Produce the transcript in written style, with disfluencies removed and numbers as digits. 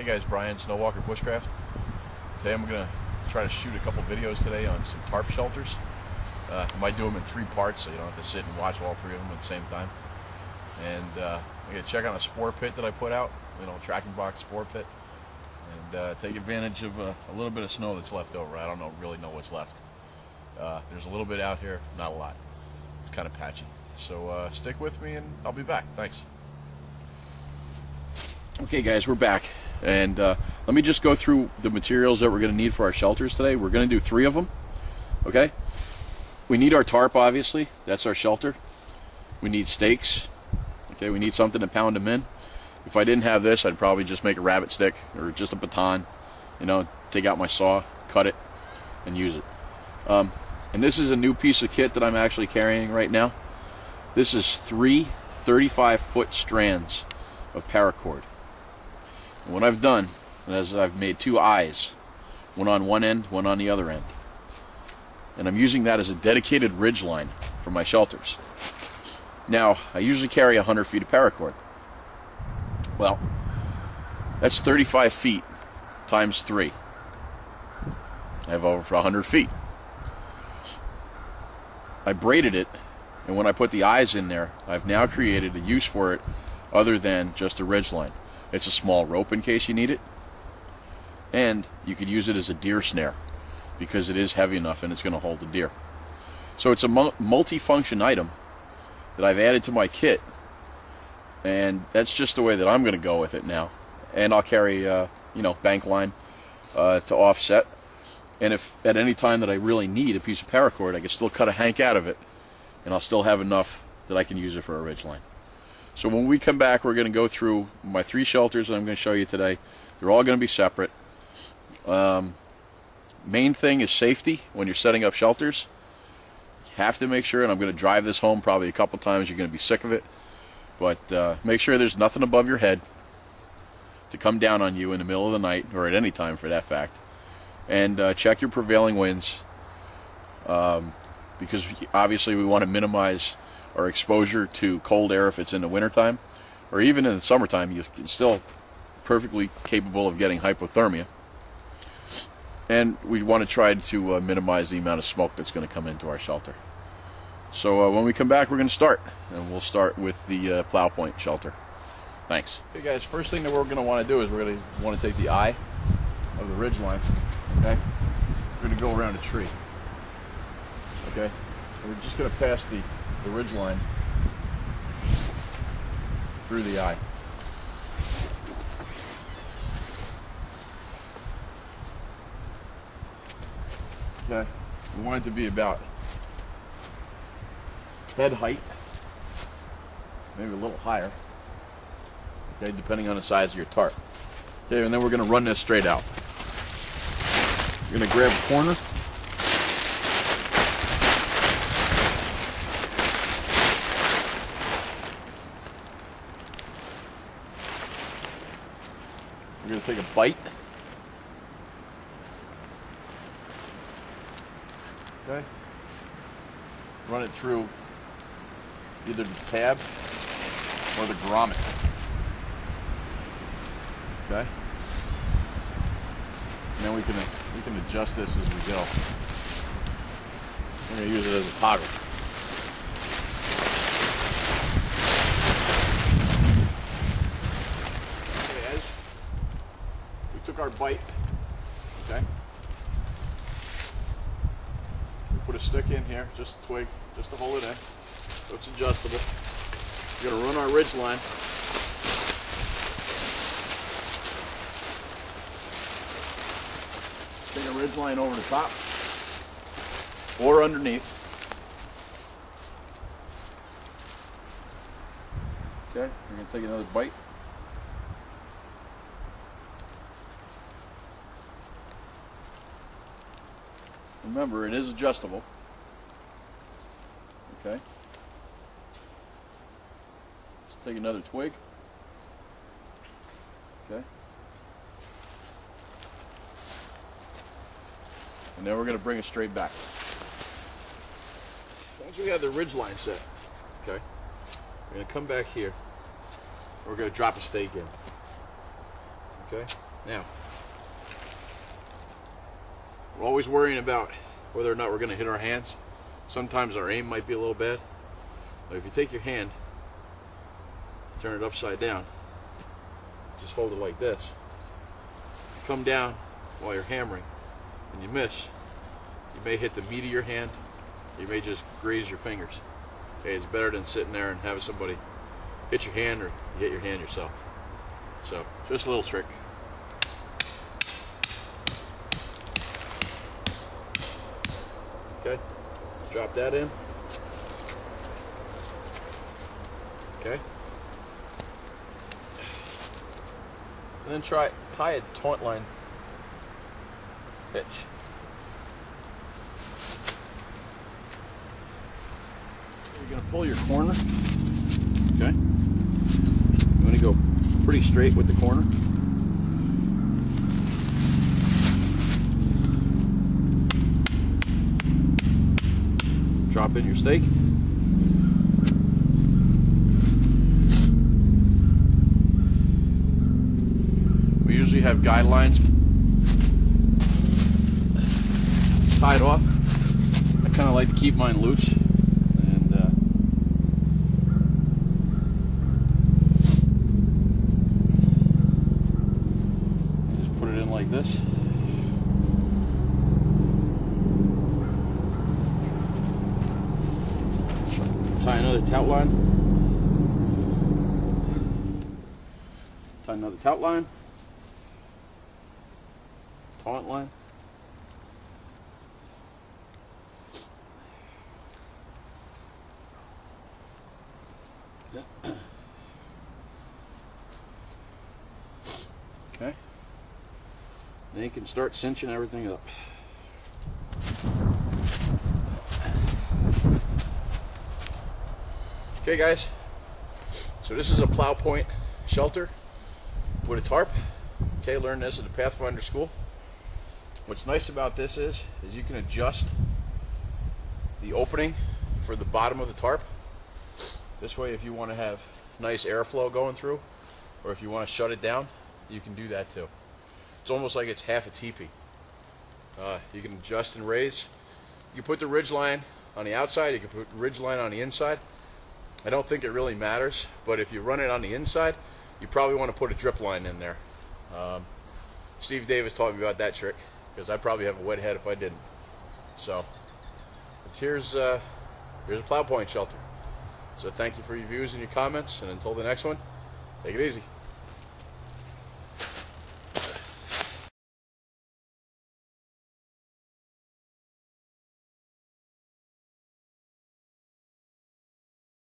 Hey guys, Brian, Snowwalker Bushcraft. Today I'm going to try to shoot a couple videos today on some tarp shelters. I might do them in 3 parts so you don't have to sit and watch all 3 of them at the same time. And I'm going to check on a spore pit that I put out, tracking box spore pit, and take advantage of a little bit of snow that's left over. I don't really know what's left. There's a little bit out here, not a lot. It's kind of patchy. So stick with me and I'll be back. Thanks. Okay guys, we're back, and let me just go through the materials that we're going to need for our shelters today. We're going to do 3 of them. Okay, we need our tarp, obviously. That's our shelter. We need stakes. Okay, we need something to pound them in. If I didn't have this, I'd probably just make a rabbit stick or just a baton, take out my saw, cut it, and use it. And this is a new piece of kit that I'm actually carrying right now. This is 3 35-foot strands of paracord. And what I've done is I've made 2 eyes, one on one end, one on the other end. And I'm using that as a dedicated ridge line for my shelters. Now, I usually carry 100 feet of paracord. Well, that's 35 feet times 3. I have over 100 feet. I braided it, and when I put the eyes in there, I've now created a use for it other than just a ridge line. It's a small rope in case you need it, and you could use it as a deer snare because it is heavy enough and it's going to hold the deer. So it's a multi-function item that I've added to my kit, and that's just the way that I'm going to go with it now. And I'll carry bank line to offset, and if at any time that I really need a piece of paracord, I can still cut a hank out of it, and I'll still have enough that I can use it for a ridge line. So when we come back, we're going to go through my 3 shelters that I'm going to show you today. They're all going to be separate. Main thing is safety when you're setting up shelters. You have to make sure, and I'm going to drive this home probably a couple times, you're going to be sick of it, but make sure there's nothing above your head to come down on you in the middle of the night, or at any time for that fact. And check your prevailing winds, because obviously we want to minimize our exposure to cold air if it's in the wintertime, or even in the summertime. You're still perfectly capable of getting hypothermia, and we want to try to minimize the amount of smoke that's going to come into our shelter. So when we come back, we're going to start, and we'll start with the Plow Point shelter. Thanks. Okay guys, first thing that we're going to want to do is we're going to want to take the eye of the ridge line. Okay, we're going to go around a tree. Okay, and we're just going to pass the ridge line through the eye. Okay, we want it to be about head height, maybe a little higher. Okay, depending on the size of your tarp. Okay, and then we're going to run this straight out. We're going to grab a corner. We're going to take a bite. Okay. Run it through either the tab or the grommet. Okay. And then we can adjust this as we go. We're going to use it as a toggle. Took our bite, okay? We put a stick in here, just a twig, just to hold it in, so it's adjustable. We're going to run our ridge line. Take a ridge line over the top or underneath. Okay, we're going to take another bite. Remember, it is adjustable. Okay. Let's take another twig. Okay. And then we're going to bring it straight back. Once we have the ridge line set, okay, we're going to come back here. We're going to drop a stake in. Okay? Now, we're always worrying about whether or not we're going to hit our hands. Sometimes our aim might be a little bad. But if you take your hand, turn it upside down, just hold it like this, come down while you're hammering, and you miss, you may hit the meat of your hand, you may just graze your fingers. Okay, it's better than sitting there and having somebody hit your hand or you hit your hand yourself. So, just a little trick. Okay, drop that in. Okay. And then tie a taunt line hitch. You're going to pull your corner. Okay. You want to go pretty straight with the corner. Drop in your stake. We usually have guidelines tied off. I kind of like to keep mine loose, and just put it in like this. Tie another tout line. Tie another tout line. Taunt line. Okay. Then you can start cinching everything up. Okay guys, so this is a Plow Point shelter with a tarp. Okay, learned this at the Pathfinder school. What's nice about this is you can adjust the opening for the bottom of the tarp. This way, if you want to have nice airflow going through, or if you want to shut it down, you can do that too. It's almost like it's half a teepee. You can adjust and raise. You can put the ridge line on the outside, you can put the ridge line on the inside. I don't think it really matters, but if you run it on the inside, you probably want to put a drip line in there. Steve Davis taught me about that trick, because I'd probably have a wet head if I didn't. So, here's a Plow Point shelter. So thank you for your views and your comments, and until the next one, take it easy.